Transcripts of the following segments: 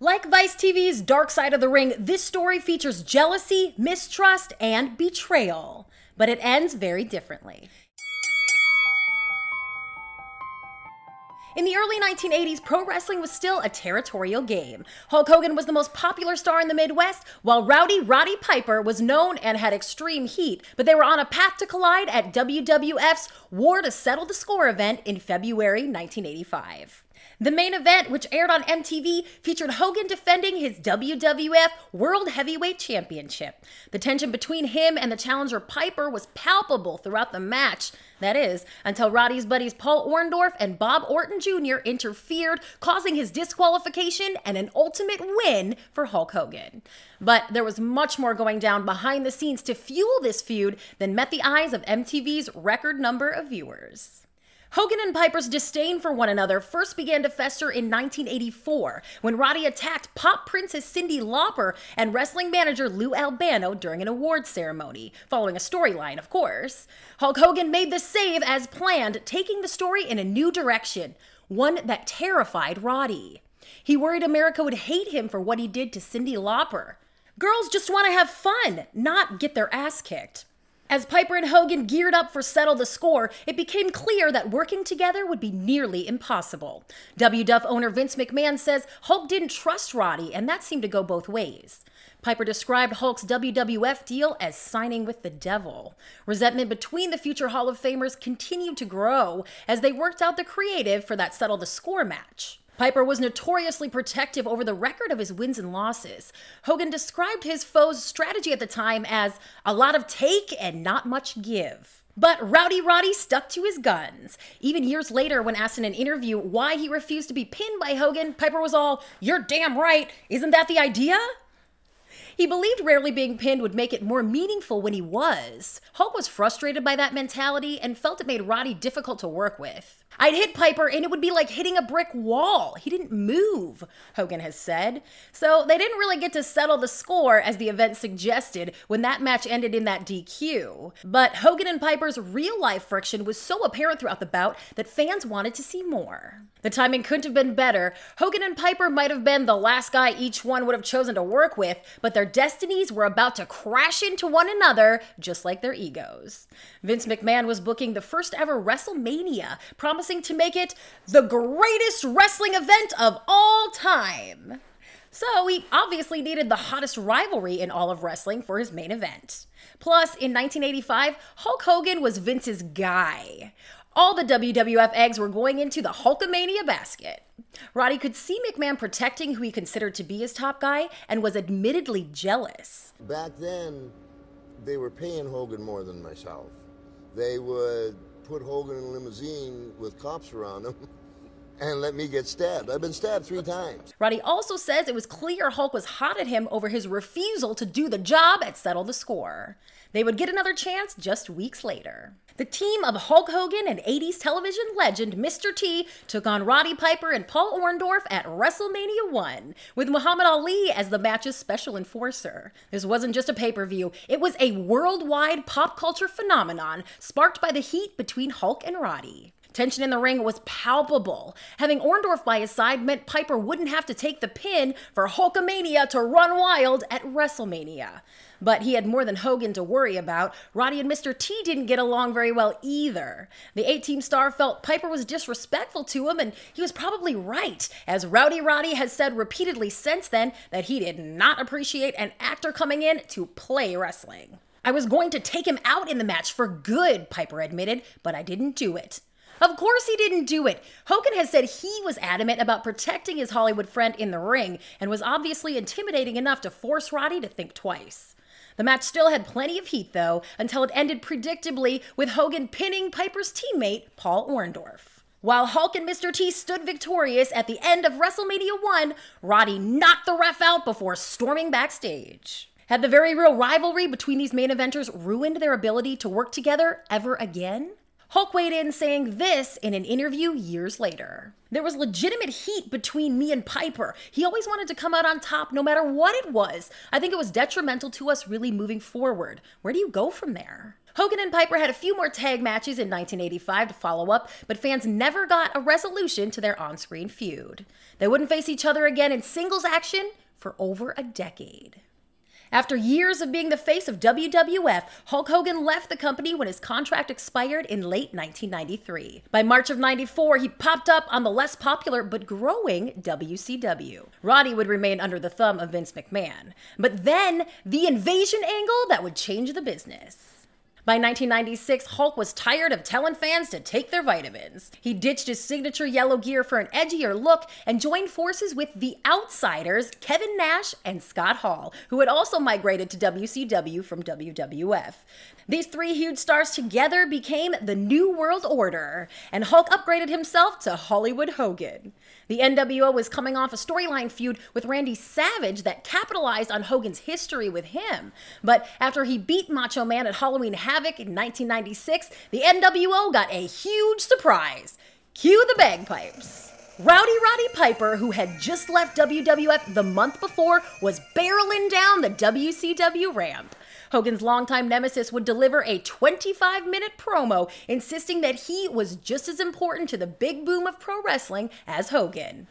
Like Vice TV's Dark Side of the Ring, this story features jealousy, mistrust, and betrayal. But it ends very differently. In the early 1980s, pro wrestling was still a territorial game. Hulk Hogan was the most popular star in the Midwest, while Rowdy Roddy Piper was known and had extreme heat, but they were on a path to collide at WWF's War to Settle the Score event in February 1985. The main event, which aired on MTV, featured Hogan defending his WWF World Heavyweight Championship. The tension between him and the challenger Piper was palpable throughout the match. That is, until Roddy's buddies Paul Orndorff and Bob Orton Jr. interfered, causing his disqualification and an ultimate win for Hulk Hogan. But there was much more going down behind the scenes to fuel this feud than met the eyes of MTV's record number of viewers. Hogan and Piper's disdain for one another first began to fester in 1984 when Roddy attacked pop princess Cyndi Lauper and wrestling manager Lou Albano during an awards ceremony, following a storyline, of course. Hulk Hogan made the save as planned, taking the story in a new direction, one that terrified Roddy. He worried America would hate him for what he did to Cyndi Lauper. Girls just want to have fun, not get their ass kicked. As Piper and Hogan geared up for Settle the Score, it became clear that working together would be nearly impossible. WWF owner Vince McMahon says Hulk didn't trust Roddy, and that seemed to go both ways. Piper described Hulk's WWF deal as signing with the devil. Resentment between the future Hall of Famers continued to grow as they worked out the creative for that Settle the Score match. Piper was notoriously protective over the record of his wins and losses. Hogan described his foe's strategy at the time as a lot of take and not much give. But Rowdy Roddy stuck to his guns. Even years later, when asked in an interview why he refused to be pinned by Hogan, Piper was all, "You're damn right, isn't that the idea?" He believed rarely being pinned would make it more meaningful when he was. Hulk was frustrated by that mentality and felt it made Roddy difficult to work with. "I'd hit Piper and it would be like hitting a brick wall. He didn't move," Hogan has said. So they didn't really get to settle the score as the event suggested when that match ended in that DQ. But Hogan and Piper's real-life friction was so apparent throughout the bout that fans wanted to see more. The timing couldn't have been better. Hogan and Piper might have been the last guy each one would have chosen to work with, but their destinies were about to crash into one another, just like their egos. Vince McMahon was booking the first ever WrestleMania, promising to make it the greatest wrestling event of all time. So he obviously needed the hottest rivalry in all of wrestling for his main event. Plus, in 1985, Hulk Hogan was Vince's guy. All the WWF eggs were going into the Hulkamania basket. Roddy could see McMahon protecting who he considered to be his top guy and was admittedly jealous. Back then, they were paying Hogan more than myself. They would put Hogan in a limousine with cops around him and let me get stabbed. I've been stabbed 3 times. Roddy also says it was clear Hulk was hot at him over his refusal to do the job at Settle the Score. They would get another chance just weeks later. The team of Hulk Hogan and 80s television legend Mr. T took on Roddy Piper and Paul Orndorff at WrestleMania I, with Muhammad Ali as the match's special enforcer. This wasn't just a pay-per-view, it was a worldwide pop culture phenomenon sparked by the heat between Hulk and Roddy. Tension in the ring was palpable. Having Orndorff by his side meant Piper wouldn't have to take the pin for Hulkamania to run wild at WrestleMania. But he had more than Hogan to worry about. Roddy and Mr. T didn't get along very well either. The 8-team star felt Piper was disrespectful to him, and he was probably right, as Rowdy Roddy has said repeatedly since then that he did not appreciate an actor coming in to play wrestling. "I was going to take him out in the match for good," Piper admitted, "but I didn't do it." Of course he didn't do it. Hogan has said he was adamant about protecting his Hollywood friend in the ring and was obviously intimidating enough to force Roddy to think twice. The match still had plenty of heat, though, until it ended predictably with Hogan pinning Piper's teammate, Paul Orndorff. While Hulk and Mr. T stood victorious at the end of WrestleMania I, Roddy knocked the ref out before storming backstage. Had the very real rivalry between these main eventers ruined their ability to work together ever again? Hulk weighed in saying this in an interview years later. "There was legitimate heat between me and Piper. He always wanted to come out on top no matter what it was. I think it was detrimental to us really moving forward. Where do you go from there?" Hogan and Piper had a few more tag matches in 1985 to follow up, but fans never got a resolution to their on-screen feud. They wouldn't face each other again in singles action for over a decade. After years of being the face of WWF, Hulk Hogan left the company when his contract expired in late 1993. By March of '94, he popped up on the less popular but growing WCW. Roddy would remain under the thumb of Vince McMahon. But then, the invasion angle that would change the business. By 1996, Hulk was tired of telling fans to take their vitamins. He ditched his signature yellow gear for an edgier look and joined forces with the Outsiders, Kevin Nash and Scott Hall, who had also migrated to WCW from WWF. These three huge stars together became the New World Order, and Hulk upgraded himself to Hollywood Hogan. The NWO was coming off a storyline feud with Randy Savage that capitalized on Hogan's history with him. But after he beat Macho Man at Halloween Havoc in 1996, the NWO got a huge surprise. Cue the bagpipes. Rowdy Roddy Piper, who had just left WWF the month before, was barreling down the WCW ramp. Hogan's longtime nemesis would deliver a 25-minute promo insisting that he was just as important to the big boom of pro wrestling as Hogan.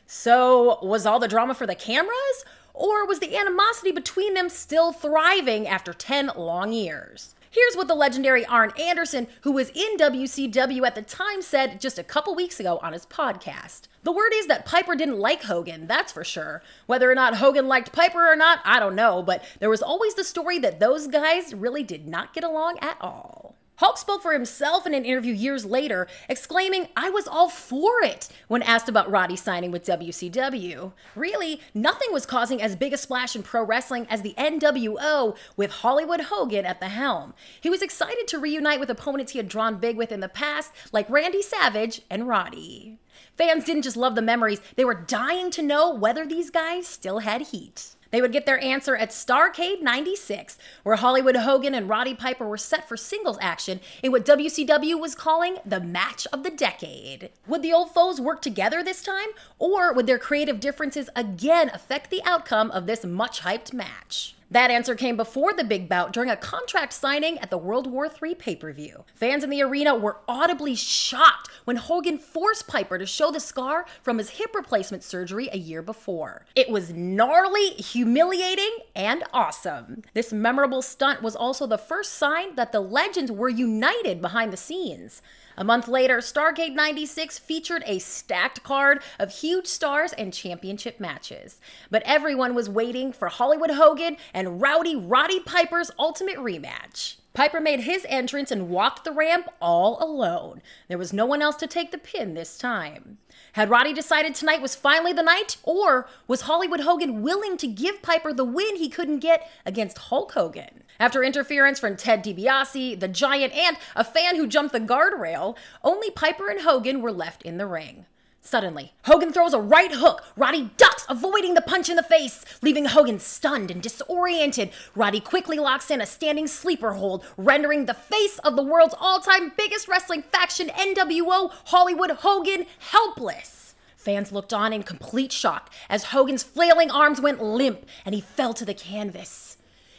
So, was all the drama for the cameras? Or was the animosity between them still thriving after 10 long years? Here's what the legendary Arn Anderson, who was in WCW at the time, said just a couple weeks ago on his podcast. "The word is that Piper didn't like Hogan, that's for sure. Whether or not Hogan liked Piper or not, I don't know, but there was always the story that those guys really did not get along at all." Hulk spoke for himself in an interview years later, exclaiming, "I was all for it," when asked about Roddy signing with WCW. Really, nothing was causing as big a splash in pro wrestling as the NWO with Hollywood Hogan at the helm. He was excited to reunite with opponents he had drawn big with in the past, like Randy Savage and Roddy. Fans didn't just love the memories, they were dying to know whether these guys still had heat. They would get their answer at Starrcade '96, where Hollywood Hogan and Roddy Piper were set for singles action in what WCW was calling the match of the decade. Would the old foes work together this time, or would their creative differences again affect the outcome of this much-hyped match? That answer came before the big bout during a contract signing at the World War III pay-per-view. Fans in the arena were audibly shocked when Hogan forced Piper to show the scar from his hip replacement surgery a year before. It was gnarly, humiliating, and awesome. This memorable stunt was also the first sign that the legends were united behind the scenes. A month later, Starrcade '96 featured a stacked card of huge stars and championship matches. But everyone was waiting for Hollywood Hogan and Rowdy Roddy Piper's ultimate rematch. Piper made his entrance and walked the ramp all alone. There was no one else to take the pin this time. Had Roddy decided tonight was finally the night, or was Hollywood Hogan willing to give Piper the win he couldn't get against Hulk Hogan? After interference from Ted DiBiase, the Giant, and a fan who jumped the guardrail, only Piper and Hogan were left in the ring. Suddenly, Hogan throws a right hook. Roddy ducks, avoiding the punch in the face, leaving Hogan stunned and disoriented. Roddy quickly locks in a standing sleeper hold, rendering the face of the world's all-time biggest wrestling faction, NWO, Hollywood Hogan, helpless. Fans looked on in complete shock as Hogan's flailing arms went limp and he fell to the canvas.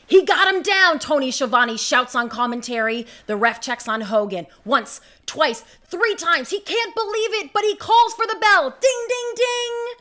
"He got him down," Tony Schiavone shouts on commentary. The ref checks on Hogan. Once, twice, 3 times. He can't believe it, but he calls for the bell. Ding, ding, ding.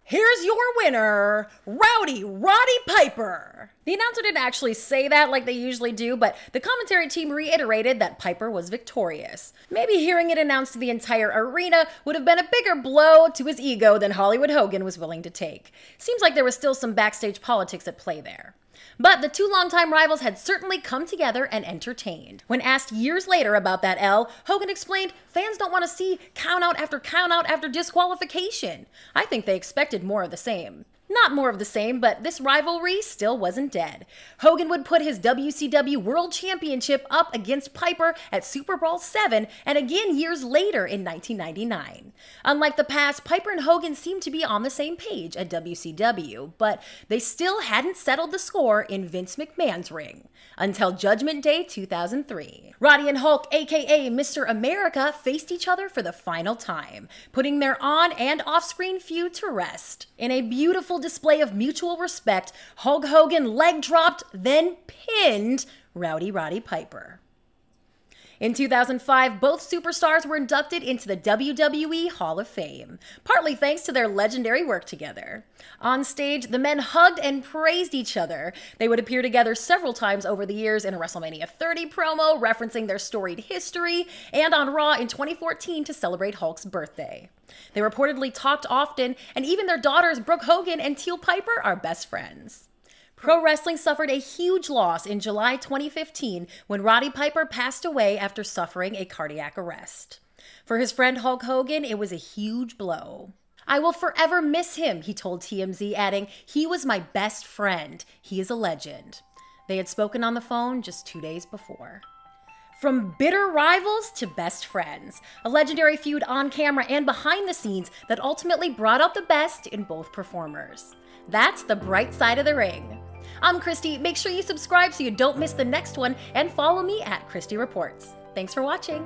"Here's your winner, Rowdy Roddy Piper." The announcer didn't actually say that like they usually do, but the commentary team reiterated that Piper was victorious. Maybe hearing it announced to the entire arena would have been a bigger blow to his ego than Hollywood Hogan was willing to take. Seems like there was still some backstage politics at play there. But the two longtime rivals had certainly come together and entertained. When asked years later about that L, Hogan explained, "Fans don't want to see count out after disqualification. I think they expected more of the same." Not Not more of the same, but this rivalry still wasn't dead. Hogan would put his WCW World Championship up against Piper at Super Bowl VII and again years later in 1999. Unlike the past, Piper and Hogan seemed to be on the same page at WCW, but they still hadn't settled the score in Vince McMahon's ring until Judgment Day 2003. Roddy and Hulk, aka Mr. America, faced each other for the final time, putting their on- and off-screen feud to rest. In a beautiful display of mutual respect, Hulk Hogan leg dropped, then pinned Rowdy Roddy Piper. In 2005, both superstars were inducted into the WWE Hall of Fame, partly thanks to their legendary work together. On stage, the men hugged and praised each other. They would appear together several times over the years in a WrestleMania 30 promo referencing their storied history, and on Raw in 2014 to celebrate Hulk's birthday. They reportedly talked often, and even their daughters Brooke Hogan and Teal Piper are best friends. Pro wrestling suffered a huge loss in July 2015 when Roddy Piper passed away after suffering a cardiac arrest. For his friend Hulk Hogan, it was a huge blow. "I will forever miss him," he told TMZ, adding, "He was my best friend. He is a legend." They had spoken on the phone just 2 days before. From bitter rivals to best friends, a legendary feud on camera and behind the scenes that ultimately brought out the best in both performers. That's the bright side of the ring. I'm Christy. Make sure you subscribe so you don't miss the next one, and follow me at Christy Reports. Thanks for watching.